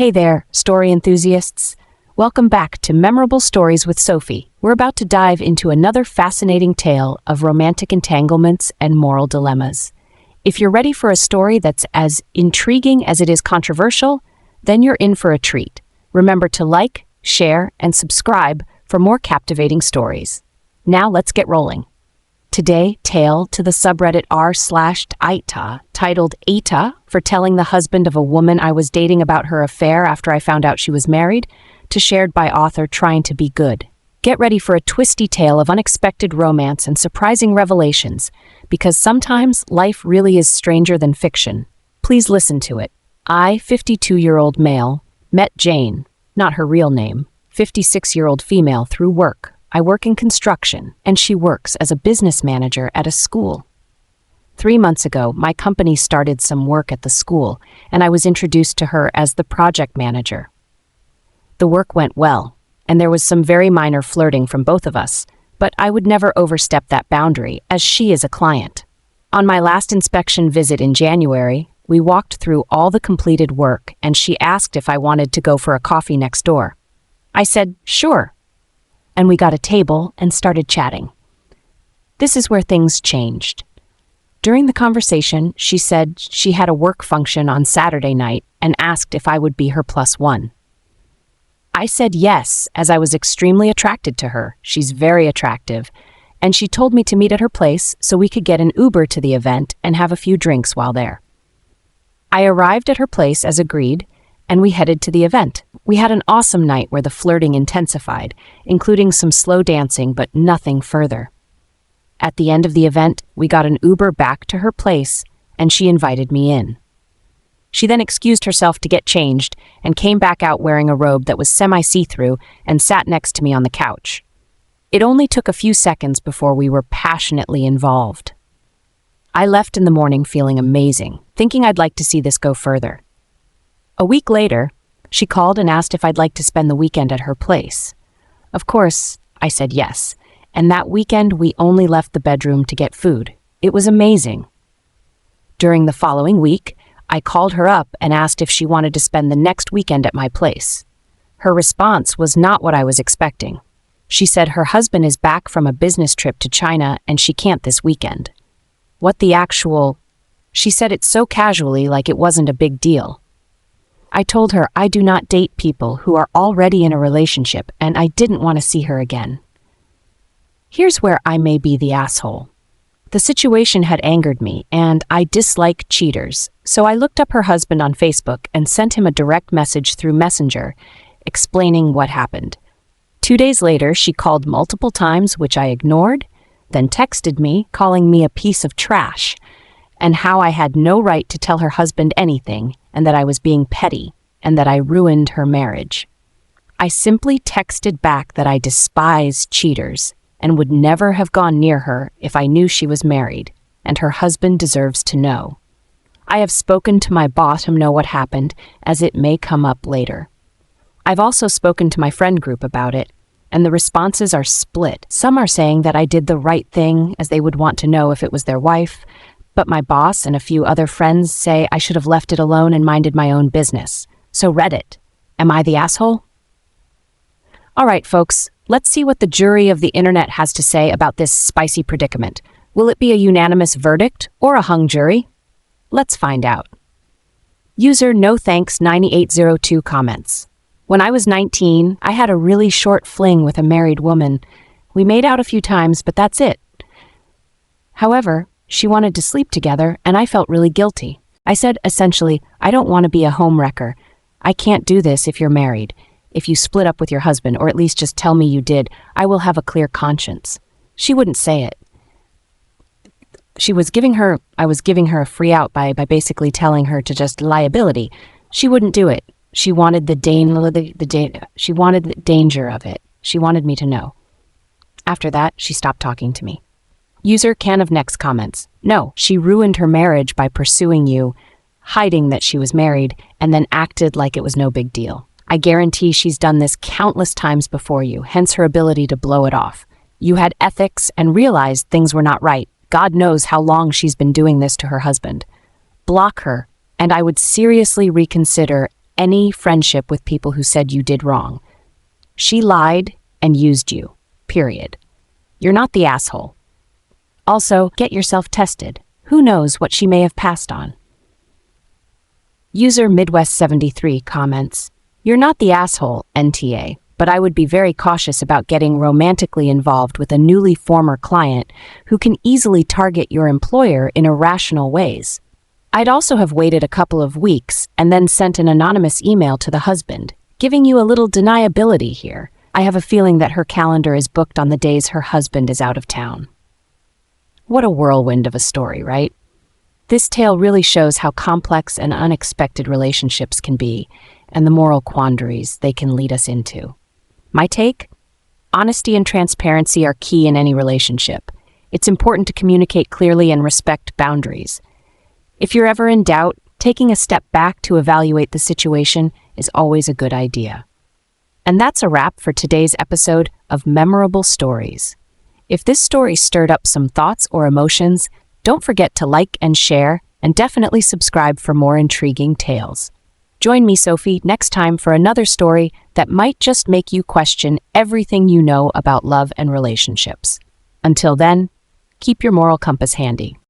Hey there, story enthusiasts. Welcome back to Memorable Stories with Sophie. We're about to dive into another fascinating tale of romantic entanglements and moral dilemmas. If you're ready for a story that's as intriguing as it is controversial, then you're in for a treat. Remember to like, share, and subscribe for more captivating stories. Now let's get rolling. Today, tale to the subreddit r/AITA, titled AITA for telling the husband of a woman I was dating about her affair after I found out she was married, to shared by author trying to be good. Get ready for a twisty tale of unexpected romance and surprising revelations, because sometimes life really is stranger than fiction. Please listen to it. I, 52-year-old male, met Jane, not her real name, 56-year-old female, through work. I work in construction, and she works as a business manager at a school. 3 months ago, my company started some work at the school, and I was introduced to her as the project manager. The work went well, and there was some very minor flirting from both of us, but I would never overstep that boundary, as she is a client. On my last inspection visit in January, we walked through all the completed work, and she asked if I wanted to go for a coffee next door. I said, sure. And we got a table and started chatting. This is where things changed. During the conversation, she said she had a work function on Saturday night and asked if I would be her +1. I said yes, as I was extremely attracted to her. She's very attractive, and she told me to meet at her place so we could get an Uber to the event and have a few drinks while there. I arrived at her place as agreed, and we headed to the event. We had an awesome night where the flirting intensified, including some slow dancing, but nothing further. At the end of the event, we got an Uber back to her place, and she invited me in. She then excused herself to get changed and came back out wearing a robe that was semi-see-through and sat next to me on the couch. It only took a few seconds before we were passionately involved. I left in the morning feeling amazing, thinking I'd like to see this go further. A week later, she called and asked if I'd like to spend the weekend at her place. Of course, I said yes, and that weekend we only left the bedroom to get food. It was amazing. During the following week, I called her up and asked if she wanted to spend the next weekend at my place. Her response was not what I was expecting. She said her husband is back from a business trip to China and she can't this weekend. What the actual... She said it so casually, like it wasn't a big deal. I told her I do not date people who are already in a relationship, and I didn't want to see her again. Here's where I may be the asshole. The situation had angered me, and I dislike cheaters, so I looked up her husband on Facebook and sent him a direct message through Messenger, explaining what happened. 2 days later, she called multiple times, which I ignored, then texted me, calling me a piece of trash, and how I had no right to tell her husband anything, and that I was being petty, and that I ruined her marriage. I simply texted back that I despise cheaters, and would never have gone near her if I knew she was married, and her husband deserves to know. I have spoken to my boss to know what happened, as it may come up later. I've also spoken to my friend group about it, and the responses are split. Some are saying that I did the right thing, as they would want to know if it was their wife, but my boss and a few other friends say I should have left it alone and minded my own business. So Reddit, am I the asshole? All right, folks, let's see what the jury of the internet has to say about this spicy predicament. Will it be a unanimous verdict or a hung jury? Let's find out. User NoThanks9802 comments. When I was 19, I had a really short fling with a married woman. We made out a few times, but that's it. However, she wanted to sleep together, and I felt really guilty. I said, essentially, I don't want to be a homewrecker. I can't do this if you're married. If you split up with your husband, or at least just tell me you did, I will have a clear conscience. She wouldn't say it. I was giving her a free out by basically telling her to just liability. She wouldn't do it. She wanted the danger of it. She wanted me to know. After that, she stopped talking to me. User Can of Next comments. No, she ruined her marriage by pursuing you, hiding that she was married, and then acted like it was no big deal. I guarantee she's done this countless times before you, hence her ability to blow it off. You had ethics and realized things were not right. God knows how long she's been doing this to her husband. Block her, and I would seriously reconsider any friendship with people who said you did wrong. She lied and used you, period. You're not the asshole. Also, get yourself tested. Who knows what she may have passed on? User Midwest73 comments, "You're not the asshole, NTA, but I would be very cautious about getting romantically involved with a newly former client who can easily target your employer in irrational ways. I'd also have waited a couple of weeks and then sent an anonymous email to the husband, giving you a little deniability here. I have a feeling that her calendar is booked on the days her husband is out of town." What a whirlwind of a story, right? This tale really shows how complex and unexpected relationships can be, and the moral quandaries they can lead us into. My take? Honesty and transparency are key in any relationship. It's important to communicate clearly and respect boundaries. If you're ever in doubt, taking a step back to evaluate the situation is always a good idea. And that's a wrap for today's episode of Memorable Stories. If this story stirred up some thoughts or emotions, don't forget to like and share, and definitely subscribe for more intriguing tales. Join me, Sophie, next time for another story that might just make you question everything you know about love and relationships. Until then, keep your moral compass handy.